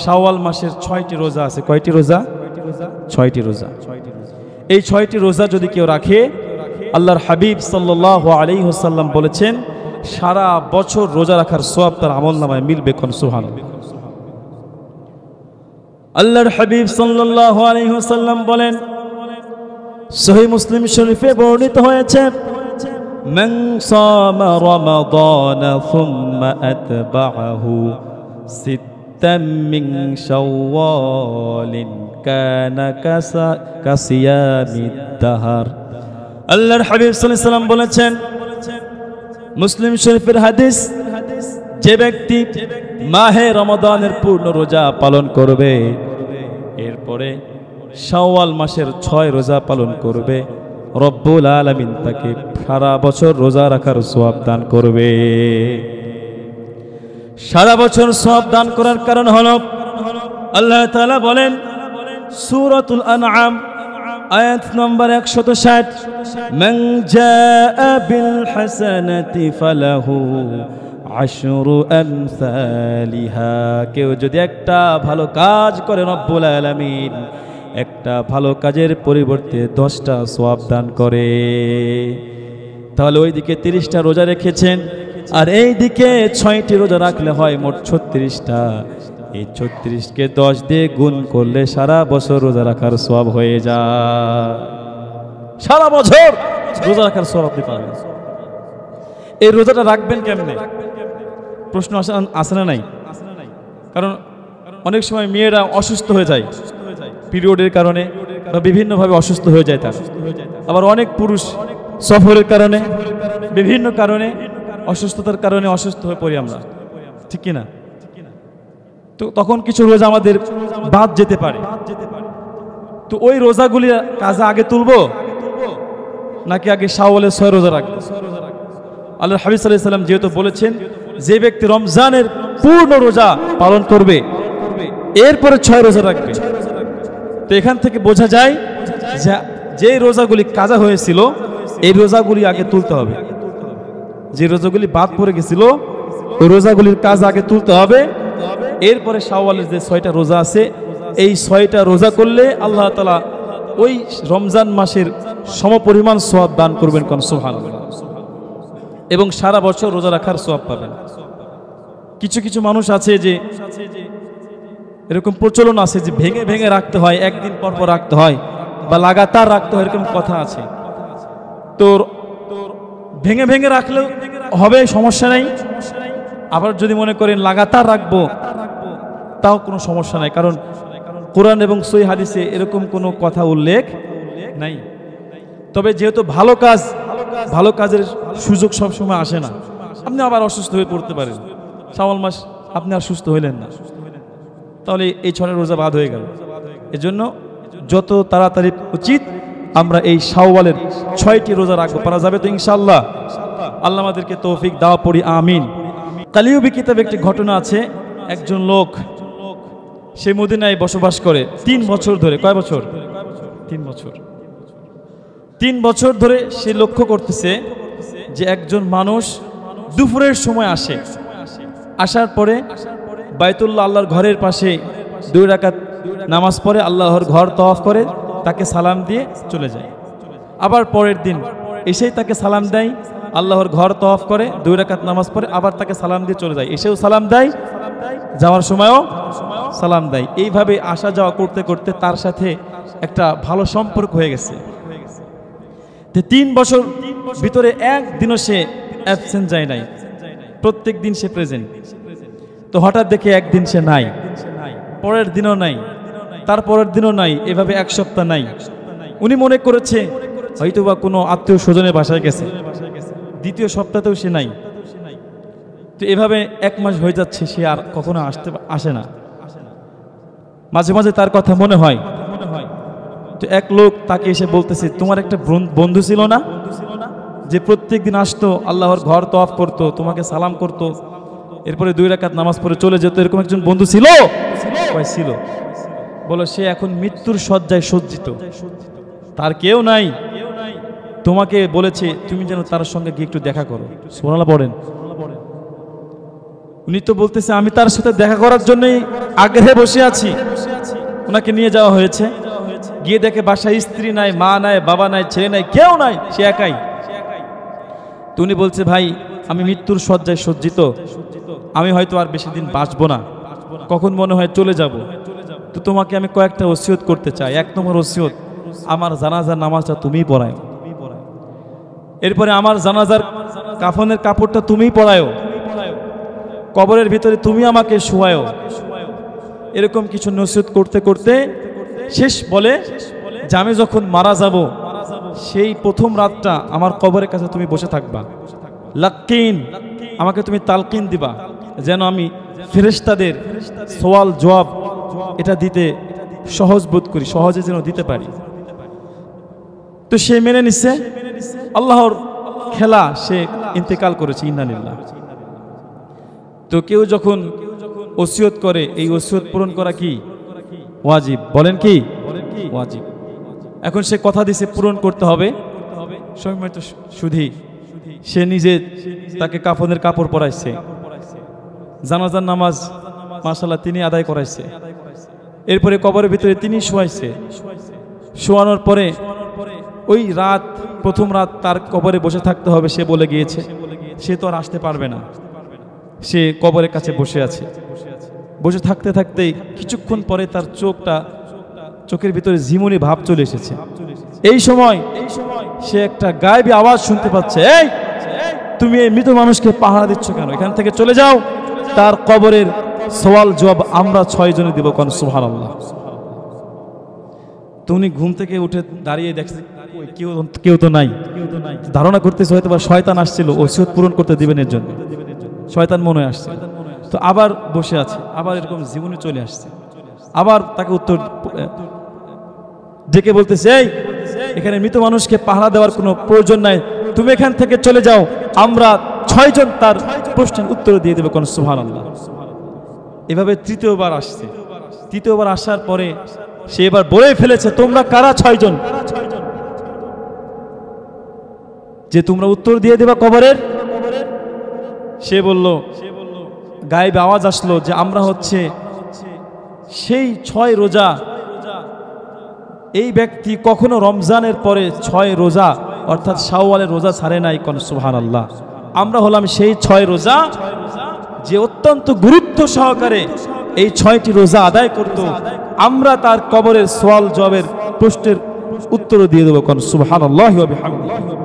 শাওয়াল মাসের 6টি রোজা আছে। কয়টি রোজা? 6টি রোজা। এই 6টি রোজা যদি কেউ রাখে, আল্লাহর হাবিব সাল্লাল্লাহু আলাইহি ওয়াসাল্লাম বলেছেন সারা বছর রোজা রাখার সওয়াব তার আমলনামায় মিলবে। কোন সুবহানাল্লাহ। আল্লাহর হাবিব সাল্লাল্লাহু আলাইহি ওয়াসাল্লাম বলেন, সহিহ মুসলিম শরীফে বর্ণিত হয়েছে, মান সামা রমাদান সুম্মা আতবাআহু সিত্তাম মিন শাওয়ালিন কানা কাসিয়ামিদ দাহর। আল্লাহর হাবিব সাল্লাল্লাহু আলাইহি ওয়াসাল্লাম বলেছেন, মুসলিম শরীফের হাদিস, যে ব্যক্তি মাহে রমাদানের পূর্ণ রোজা পালন করবে, এরপরে শাওয়াল মাসের 6 রোজা পালন করবে, রব্বুল আলামিন তাকে সারা বছর রোজা রাখার সওয়াব দান করবে। সারা বছর সওয়াব দান করার কারণ হলো, আল্লাহ তাআলা বলেন সূরাতুল আনআম আয়াত নম্বর 160, মান জাআ বিল হাসানাতি ফালাহু আশরু আমসালিহা। কেউ যদি একটা ভালো কাজ করে, রব্বুল আলামিন একটা ভালো কাজের পরিবর্তে 10টা সওয়াব দান করে। তাহলে ওইদিকে 30টা রোজা রেখেছেন, আর এই দিকে 6টি রোজা রাখলে হয় মোট 36টা। এই 36কে 10 দিয়ে গুণ করলে সারা বছর রোজা রাখার সওয়াব হয়ে যায়। সারা বছর রোজা রাখার সওয়াব আপনি পাবেন। এই রোজাটা রাখবেন কেমনে? প্রশ্ন আসে না নাই? কারণ অনেক সময় মেয়েরা অসুস্থ হয়ে যায় পিরিয়ডের কারণে, বা বিভিন্নভাবে অসুস্থ হয়ে যায় তার। আবার অনেক পুরুষ সফরের কারণে, বিভিন্ন কারণে, অসুস্থতার কারণে অসুস্থ হয়ে পড়ি আমরা, ঠিক কিনা? তো তখন কিছু রোজা আমাদের বাদ যেতে পারে। তো ওই রোজাগুলি কাজা আগে তুলবো নাকি আগে শাওয়ালের 6 রোজা রাখবো? আল্লাহর হাবিব সাল্লাল্লাহু আলাইহি ওয়াসাল্লাম যেহেতু বলেছেন, যে ব্যক্তি রমজানের পূর্ণ রোজা পালন করবে, এরপরে 6 রোজা রাখবে। তো এখান থেকে বোঝা যায় যে রোজাগুলি কাজা হয়েছিল, এই রোজাগুলি আগে তুলতে হবে। যে রোজাগুলি বাদ পড়ে গেছিল, ওই রোজাগুলির কাজ আগে তুলতে হবে। এরপরে শাওয়ালের যে 6টা রোজা আছে, এই 6টা রোজা করলে আল্লাহ তাআলা ওই রমজান মাসের সমপরিমাণ সওয়াব দান করবেন। কোন সুবহানাল্লাহ। এবং সারা বছর রোজা রাখার সওয়াব পাবেন। কিছু কিছু মানুষ আছে যে এরকম প্রচলন আছে যে ভেঙে ভেঙে রাখতে হয়, একদিন পর পর রাখতে হয়, বা লাগাতার রাখতে হয়, এরকম কথা আছে। তো ভেঙে ভেঙে রাখলেও হবে, সমস্যা নাই। আবার যদি মনে করেন লাগাতার রাখবো, তাও কোনো সমস্যা নাই, কারণ কোরআন এবং সহিহ হাদিসে এরকম কোনো কথা উল্লেখ নাই। তবে যেহেতু ভালো কাজের সুযোগ সবসময় আসে না, আপনি আবার অসুস্থ হয়ে পড়তে পারেন। শাওয়াল মাস আপনি আর সুস্থ হইলেন না, তাহলে এই 6টা রোজা বাদ হয়ে গেল। এজন্য যত তাড়াতাড়ি উচিত আমরা এই শাওয়ালের 6টি রোজা রাখবো। পারা যাবে তো ইনশাআল্লাহ? আল্লাহ আমাদেরকে তৌফিক দাও, পড়ি আমিন। কালিউবি কিতাবে একটি ঘটনা আছে। একজন লোক, সে মদিনায় বসবাস করে 3 বছর ধরে। কয় বছর? 3 বছর। 3 বছর ধরে সে লক্ষ্য করতেছে যে একজন মানুষ দুপুরের সময় আসে, আসার পরে বাইতুল্লাহ আল্লাহর ঘরের পাশে 2 রাকাত নামাজ পড়ে, আল্লাহর ঘর তওয়াফ করে, তাকে সালাম দিয়ে চলে যায়। আবার পরের দিন এসেই তাকে সালাম দেয়, আল্লাহর ঘর তওয়াফ করে, 2 রাকাত নামাজ পড়ে, আবার তাকে সালাম দিয়ে চলে যায়। এসেও সালাম দেয়, যাওয়ার সময়ও সালাম দেয়। এইভাবে আসা যাওয়া করতে করতে তার সাথে একটা ভালো সম্পর্ক হয়ে গেছে। 3 বছর ভিতরে একদিনও সে অ্যাবসেন্ট যায় নাই, প্রত্যেক দিন সে প্রেজেন্ট। তো হঠাৎ দেখে একদিন সে নাই, পরের দিনও নাই, তার পরের দিনও নাই, এভাবে 1 সপ্তাহ নাই। উনি মনে করেছে হয়তোবা কোনো আত্মীয় স্বজনের বাসায় গেছে। দ্বিতীয় সপ্তাহতেও সে নাই। তো এভাবে 1 মাস হয়ে যাচ্ছে, সে আর কখনো আসে না। মাঝে মাঝে তার কথা মনে হয়। তো এক লোক তাকে এসে বলতেছে, তোমার একটা বন্ধু ছিল না যে প্রত্যেক দিন আসতো, আল্লাহর ঘর তওয়াফ করতো, তোমাকে সালাম করতো, এরপরে 2 রাকাত নামাজ পড়ে চলে যেত, এরকম একজন বন্ধু ছিল? ছিল। বলো, সে এখন মৃত্যুর শয্যায় সজ্জিত, তার কেউ নাই। তোমাকে বলেছে তুমি যেন তার সঙ্গে গিয়ে একটু দেখা করো। সুবহানাল্লাহ পড়েন। উনি তো বলতেছে আমি তার সাথে দেখা করার জন্যই আগ্রহে বসে আছি। ওনাকে নিয়ে যাওয়া হয়েছে, গিয়ে দেখে বাসায় স্ত্রী নাই, মা নাই, বাবা নাই, ছেলে নাই, কেউ নাই, সে একাই। তো উনি বলছে ভাই আমি মৃত্যুর শয্যায় সজ্জিত, আমি হয়তো আর বেশি দিন বাঁচবো না, কখন মনে হয় চলে যাব। তো তোমাকে আমি কয়েকটা ওসিয়ত করতে চাই। 1 নম্বর ওসিয়ত, আমার জানাজার নামাজটা তুমিই পড়ায়। এরপরে আমার জানাজার কাফনের কাপড়টা তুমিই পরায়, কবরের ভিতরে তুমি আমাকে শোয়াও। এরকম কিছু নসিহত করতে করতে শেষ বলে যে আমি যখন মারা যাব সেই প্রথম রাতটা আমার কবরের কাছে তুমি বসে থাকবা, লাক্কিন, আমাকে তুমি তালকিন দিবা যেন আমি ফেরেশতাদের সওয়াল জবাব এটা দিতে সহজ বোধ করি, সহজে যেন দিতে পারি। তো সে মেনে নিচ্ছে। আল্লাহর খেলা, সে ইন্তেকাল করেছে, ইন্নালিল্লাহ। তো কেউ যখন ওসিয়ত করে, এই ওসিয়ত পূরণ করা কি ওয়াজিব? বলেন কি ওয়াজিব? এখন সে কথা দিছে পূরণ করতে হবে। সম্মানিত সুধী, সে নিজে তাকে কাফনের কাপড় পরাইছে, জানাজার নামাজ মাশাআল্লাহ তিনি আদায় করাইছে, এরপরে কবরের ভিতরে তিনি শোয়াইছে। শোয়ানোর পরে ওই রাত, প্রথম রাত তার কবরে বসে থাকতে হবে, সে বলে গিয়েছে। সে তো আর আসতে পারবে না, সে কবরের কাছে বসে আছে। বসে থাকতে থাকতেই কিছুক্ষণ পরে তার চোখের ভিতরে ঝিমুনি ভাব চলে এসেছে। এই সময় সে একটা গায়েবী আওয়াজ শুনতে পাচ্ছে, এই তুমি এই মৃত মানুষকে পাহারা দিচ্ছ কেন? এখান থেকে চলে যাও, তার কবরের সওয়াল জবাব আমরা 6 জনে দেব। কোন সুবহানাল্লাহ। তো উনি ঘুম থেকে উঠে দাঁড়িয়ে দেখছে কেউ তো নাই। ধারণা করতেছে হয়তো বা শয়তান আসছিল ওসিয়ত পূরণ করতে দিবেন এর জন্য, শয়তান মনে হয় আসছে। তো আবার বসে আছে, আবার এরকম জীবনে চলে আসছে। আবার তাকে উত্তর ডেকে বলতেছে, এই এখানে মৃত মানুষকে পাহারা দেওয়ার কোনো প্রয়োজন নাই, তুমি এখান থেকে চলে যাও, আমরা 6 জন তার প্রশ্নের উত্তর দিয়ে দেবে। কোন সুবহানাল্লাহ। এভাবে তৃতীয়বার আসছে। তৃতীয়বার আসার পরে সে এবার বলেই ফেলেছে, তোমরা কারা 6 জন যে তোমরা উত্তর দিয়ে দেবা কবরের? সে বলল, গায়েবে আওয়াজ আসলো যে আমরা হচ্ছে সেই 6 রোজা, এই ব্যক্তি কখনো রমজানের পরে 6 রোজা অর্থাৎ শাওয়ালের রোজা ছাড়ে নাই। কোন সুবহানাল্লাহ। আমরা হলাম সেই 6 রোজা যে অত্যন্ত গুরুত্ব সহকারে এই 6টি রোজা আদায় করত, আমরা তার কবরের সওয়াল জবাবের প্রশ্নের উত্তর দিয়ে দেব। কোন সুবহানাল্লাহি ওয়া বিহামদিহি।